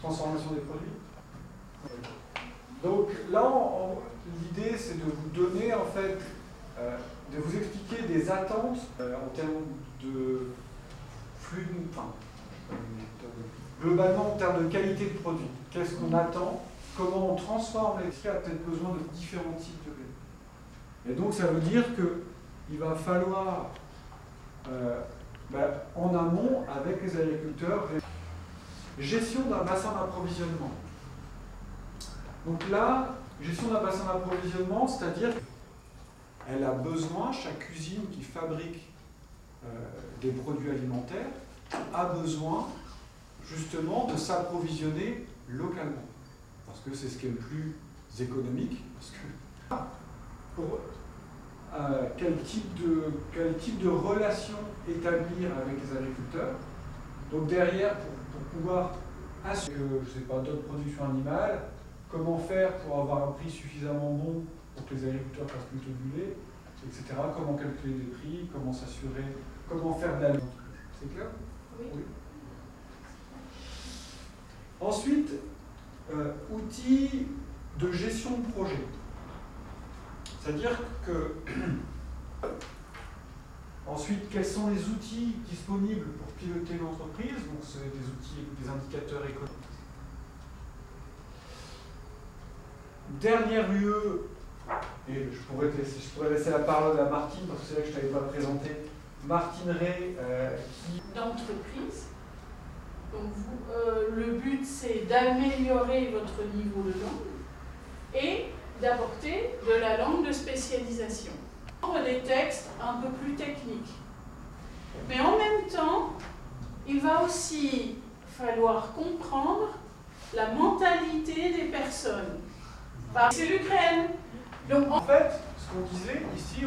transformation des produits. Donc là, l'idée, c'est de vous donner, en fait, de vous expliquer des attentes en termes de flux, globalement en termes de qualité de produit. Qu'est-ce qu'on attend? Comment on transforme les qui a peut-être besoin de différents types de blé. Et donc ça veut dire qu'il va falloir, en amont, avec les agriculteurs, gestion d'un bassin d'approvisionnement. Donc là, gestion d'un bassin d'approvisionnement, c'est-à-dire qu'elle a besoin, chaque usine qui fabrique des produits alimentaires, a besoin justement de s'approvisionner localement. Parce que c'est ce qui est le plus économique. Parce que pour quel type de relation établir avec les agriculteurs. Donc derrière, pour pouvoir assurer que, je sais pas, d'autres productions animales, comment faire pour avoir un prix suffisamment bon pour que les agriculteurs fassent plutôt du lait, etc. Comment calculer des prix, comment s'assurer, comment faire de la lutte. C'est clair? Oui. Ensuite, outils de gestion de projet. C'est-à-dire que, ensuite, quels sont les outils disponibles pour piloter l'entreprise? Donc, c'est des outils, des indicateurs économiques. Dernier lieu, et je pourrais laisser la parole à Martine, parce que c'est là que je ne t'avais pas présenté. Martine Ray, qui... D'entreprise. Donc le but, c'est d'améliorer votre niveau de langue et d'apporter de la langue de spécialisation. Des textes un peu plus techniques. Mais en même temps, il va aussi falloir comprendre la mentalité des personnes. C'est l'Ukraine. Donc en fait, ce qu'on disait ici,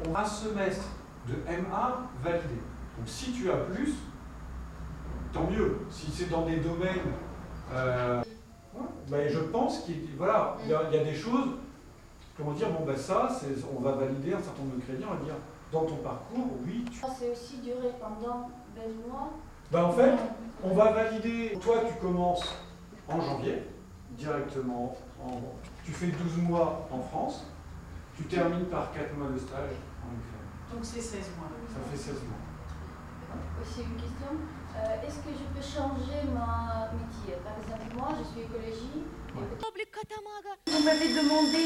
on a un semestre de MA validé. Donc si tu as plus, tant mieux. Si c'est dans des domaines, je pense qu'il voilà, y a des choses, comment dire, bon ben ça, on va valider un certain nombre de crédits, on va dire, dans ton parcours, oui. C'est aussi duré pendant 20 mois. En fait, on va valider, toi tu commences en janvier, directement, tu fais 12 mois en France, tu termines par 4 mois de stage en Ukraine. Donc c'est 16 mois. Ça fait 16 mois. Aussi une question. Est-ce que je peux changer mon métier? Par exemple, moi, je suis écologie. Ouais. Vous m'avez demandé.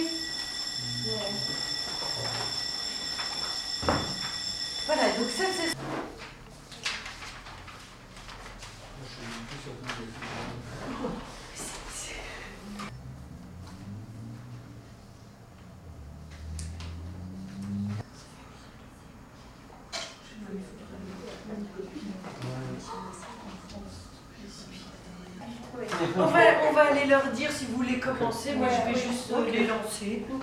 Voilà, donc ça c'est... On va aller leur dire si vous voulez commencer. Moi, je vais juste les lancer. Oui,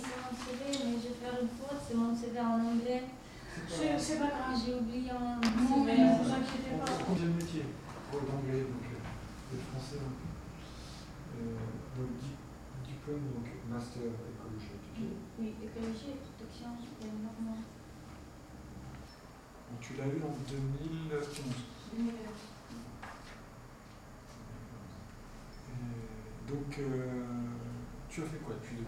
c'est mon CV, mais je vais faire une faute. C'est mon CV en anglais. C'est pas grave. J'ai oublié en... Non, mais ne vous inquiétez pas. C'est le métier. Pour l'anglais, donc le français. Donc diplôme, donc master écologie. Oui, écologie et protection, c'est normal. Tu l'as eu en 2011. Donc, tu as fait quoi depuis 2011?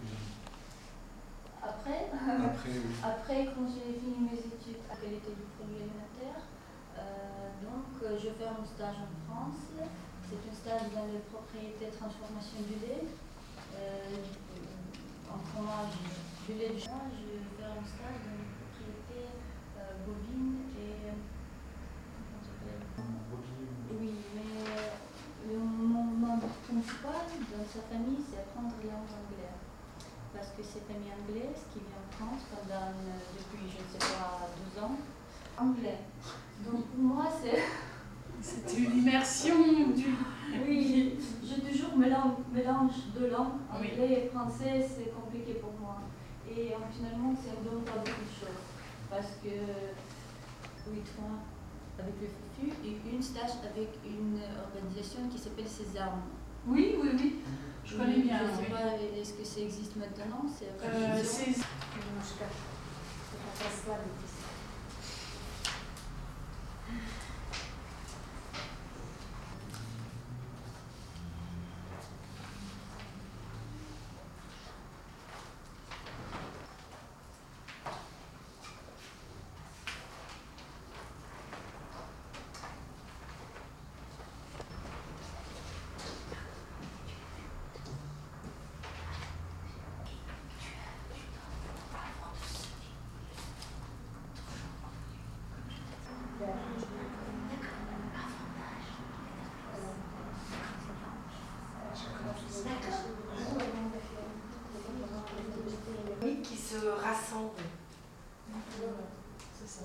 Après, oui. Après, quand j'ai fini mes études à qualité du produit alimentaire, je fais un stage en France. C'est un stage dans les propriétés de transformation du lait, en fromage du lait du chat. Je vais faire un stage dans les propriétés bovines et... Comment ça s'appelle? Oui, mais mon membre principal dans sa famille, c'est apprendre la langue anglaise. Parce que cette amie anglaise qui vit en France depuis, je ne sais pas, 12 ans, anglais. Donc pour moi, c'est... C'est une immersion du... Oui, je toujours mélange deux langues, anglais et français, c'est compliqué pour moi. Et finalement, ça me donne pas beaucoup de choses. Parce que, oui, toi, avec le FUFU et une stage avec une organisation qui s'appelle Sésame. Oui, oui, oui. Je connais bien. Je ne sais Oui. pas, est-ce que ça existe maintenant? C'est Немножко расслабитесь. Qui se rassemblent. C'est ça.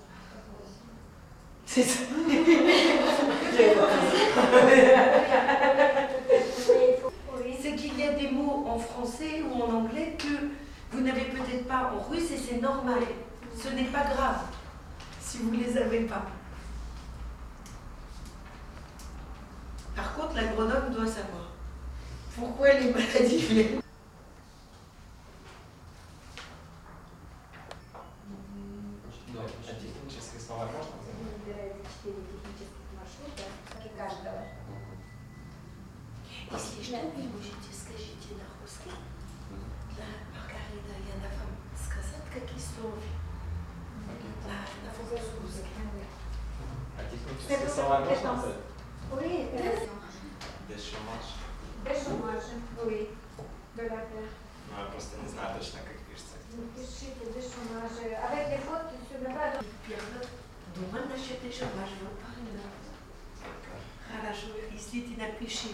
C'est ça. C'est qu'il y a des mots en français ou en anglais que vous n'avez peut-être pas en russe et c'est normal. Ce n'est pas grave si vous ne les avez pas. Par contre, l'agronome doit savoir pourquoi les maladies viennent. Технические слова можно? Выбирайте 4 технических маршрута, как и каждого. Если что, вы можете скажите на русском. Маргарита, я на вам сказать, какие слова. На французском. А технические слова можно сказать? Oui, Des chômage. des chômage, oui, de la terre. Ну, я просто не знаю точно, как пишется. Пишите des chômage avec les fautes sur le bas. Думаю, насчет еще важного. Хорошо, если ты напиши.